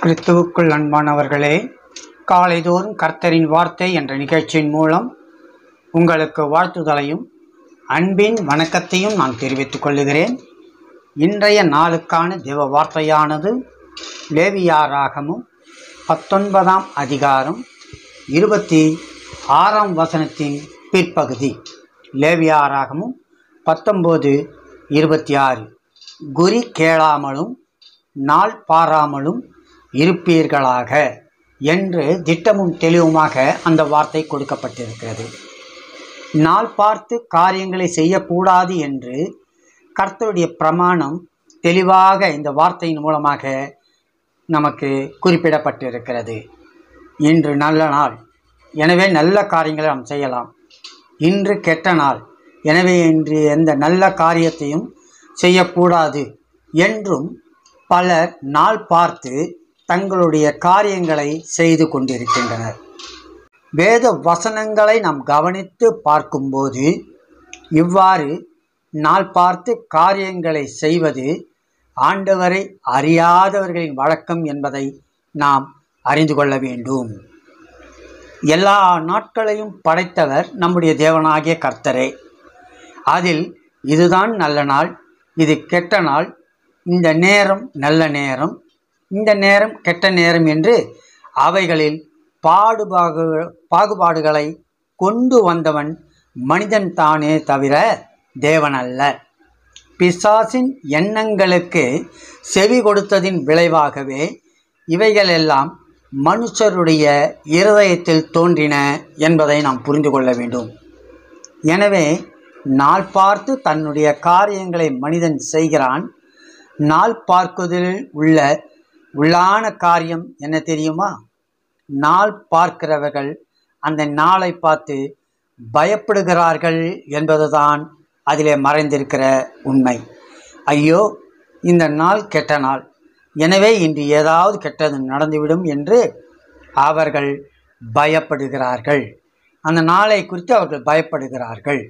கிறிஸ்துவுக்குள் அன்பானவர்களே, காலைதோறும் கர்த்தரின் வார்த்தை என்ற நிகழ்ச்சியின் மூலம் உங்களுக்கு வாழ்த்துதலையும் அன்பின் வணக்கத்தையும் நான் தெரிவித்துக் கொள்ளுகிறேன். இன்றைய நாளுக்கான தேவ வார்த்தையானது லேவியாராகமம் 19ஆம் அதிகாரம் 26ஆம் வசனத்தின் பிற்பகுதி. லேவியாராகமம் 19:26. குறி கேளாமலும் நாள் பாராமலும் இருப்பீர்களாக என்று திட்டமும் தெளிவுமாக அந்த வார்த்தை கொடுக்கப்பட்டிருக்கிறது. நாள் பார்த்து காரியங்களை செய்யக்கூடாது என்று கர்த்தருடைய பிரமாணம் தெளிவாக இந்த வார்த்தையின் மூலமாக நமக்கு குறிப்பிடப்பட்டிருக்கிறது. இன்று நல்ல நாள், எனவே நல்ல காரியங்களை நாம் செய்யலாம். இன்று கெட்ட நாள், எனவே இன்று எந்த நல்ல காரியத்தையும் செய்யக்கூடாது என்றும் பலர் நாள் பார்த்து தங்களுடைய காரியங்களை செய்து கொண்டிருக்கின்றனர். வேத வசனங்களை நாம் கவனித்து பார்க்கும்போது இவ்வாறு நாள் பார்த்து காரியங்களை செய்வது ஆண்டவரை அறியாதவர்களின் வழக்கம் என்பதை நாம் அறிந்து கொள்ள வேண்டும். எல்லா நாட்களையும் படைத்தவர் நம்முடைய தேவனாகிய கர்த்தரே. அதில் இதுதான் நல்ல நாள், இது கெட்ட நாள், இந்த நேரம் நல்ல நேரம், இந்த நேரம் கெட்ட நேரம் என்று அவைகளில் பாகுபாடுகளை கொண்டு வந்தவன் மனிதன் தானே தவிர தேவன் அல்ல. பிசாசின் எண்ணங்களுக்கு செவி கொடுத்ததின் விளைவாகவே இவைகளெல்லாம் மனுஷருடைய இருதயத்தில் தோன்றின என்பதை நாம் புரிந்து கொள்ள வேண்டும். எனவே நாள் பார்த்து தன்னுடைய காரியங்களை மனிதன் செய்கிறான். நாள் பார்க்குதலில் உள்ளான காரியம் என்ன தெரியுமா? நாள் பார்க்கிறவர்கள் அந்த நாளை பார்த்து பயப்படுகிறார்கள் என்பதுதான் அதிலே மறைந்திருக்கிற உண்மை. ஐயோ, இந்த நாள் கெட்ட நாள், எனவே இன்று ஏதாவது கெட்டது நடந்துவிடும் என்று அவர்கள் பயப்படுகிறார்கள். அந்த நாளை குறித்து அவர்கள் பயப்படுகிறார்கள்.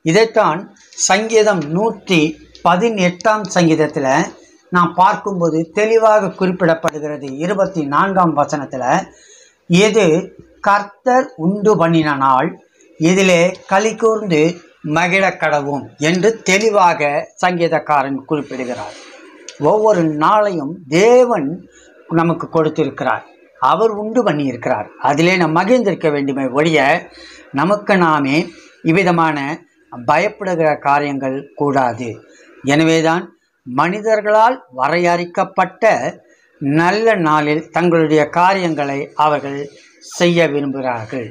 இதைத்தான் சங்கீதம் 118ஆம் சங்கீதத்தில் நாம் பார்க்கும்போது தெளிவாக குறிப்பிடப்படுகிறது. 24ஆம் வசனத்தில், இது கர்த்தர் உண்டு பண்ணின நாள், இதிலே களி கூர்ந்து மகிழ கடவும் என்று தெளிவாக சங்கீதக்காரன் குறிப்பிடுகிறார். ஒவ்வொரு நாளையும் தேவன் நமக்கு கொடுத்திருக்கிறார், அவர் உண்டு பண்ணியிருக்கிறார். அதிலே நாம் மகிழ்ந்திருக்க வேண்டுமே ஒழிய நமக்கு நாமே இவ்விதமான பயப்படுகிற காரியங்கள் கூடாது. எனவேதான் மனிதர்களால் வரையறுக்கப்பட்ட நல்ல நாளில் தங்களுடைய காரியங்களை அவர்கள் செய்ய விரும்புகிறார்கள்.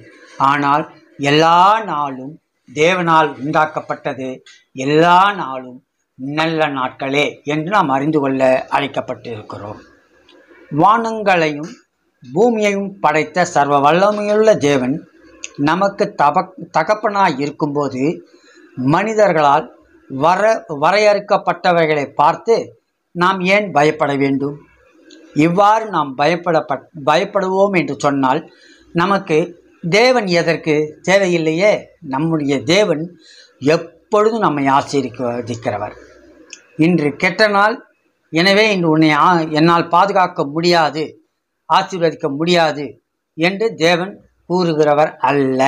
ஆனால் எல்லா நாளும் தேவனால் உண்டாக்கப்பட்டது, எல்லா நாளும் நல்ல நாட்களே என்று நாம் அறிந்து கொள்ள அழைக்கப்பட்டிருக்கிறோம். வானங்களையும் பூமியையும் படைத்த சர்வ வல்லமையுள்ள தேவன் நமக்கு தகப்பனாய் இருக்கும்போது மனிதர்களால் வரையறுக்கப்பட்டவைகளை பார்த்து நாம் ஏன் பயப்பட வேண்டும்? இவ்வாறு நாம் பயப்படுவோம் என்று சொன்னால் நமக்கு தேவன் எதற்கு தேவையில்லையே. நம்முடைய தேவன் எப்பொழுதும் நம்மை ஆசீர்வதிக்கிறவர். இன்று கெட்ட நாள், எனவே இன்று உன்னை என்னால் பாதுகாக்க முடியாது, ஆசீர்வதிக்க முடியாது என்று தேவன் கூறுகிறவர் அல்ல.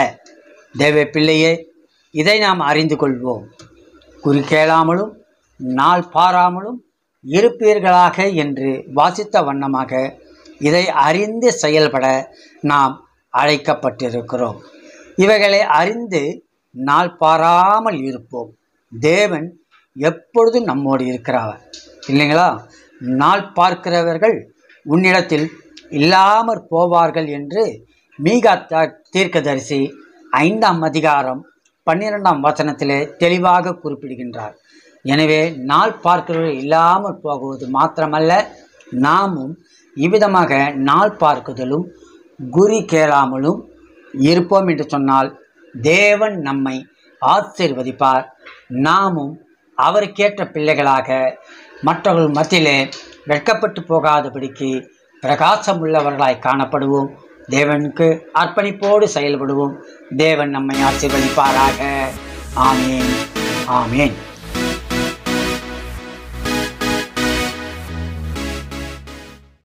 தேவ பிள்ளையே, இதை நாம் அறிந்து கொள்வோம். குறி கேளாமலும் நாள் பாராமலும் இருப்பீர்களாக என்று வாசித்த வண்ணமாக இதை அறிந்து செயல்பட நாம் அழைக்கப்பட்டிருக்கிறோம். இவைகளை அறிந்து நாள் பாராமல் இருப்போம். தேவன் எப்பொழுதும் நம்மோடு இருக்கிறார் இல்லைங்களா? நாள் பார்க்கிறவர்கள் உன்னிடத்தில் இல்லாமற் போவார்கள் என்று மீகா தீர்க்கதரிசி 5ஆம் அதிகாரம் 12ஆம் வசனத்திலே தெளிவாக குறிப்பிடுகின்றார். எனவே நாள் பார்க்கிறவர்கள் இல்லாமல் போகுவது மாத்திரமல்ல, நாமும் இவ்விதமாக நாள் பார்க்குதலும் குறி கேளாமலும் இருப்போம் என்று சொன்னால் தேவன் நம்மை ஆசீர்வதிப்பார். நாமும் அவருக்கேற்ற பிள்ளைகளாக மற்றவர்கள் மத்தியிலே வெட்கப்பட்டு போகாதபடிக்கு பிரகாசம் உள்ளவர்களாய் காணப்படுவோம். தேவனுக்கு அர்ப்பணிப்போடு செயல்படுவோம். தேவன் நம்மை ஆசீர்வதிப்பாராக. ஆமேன், ஆமேன்.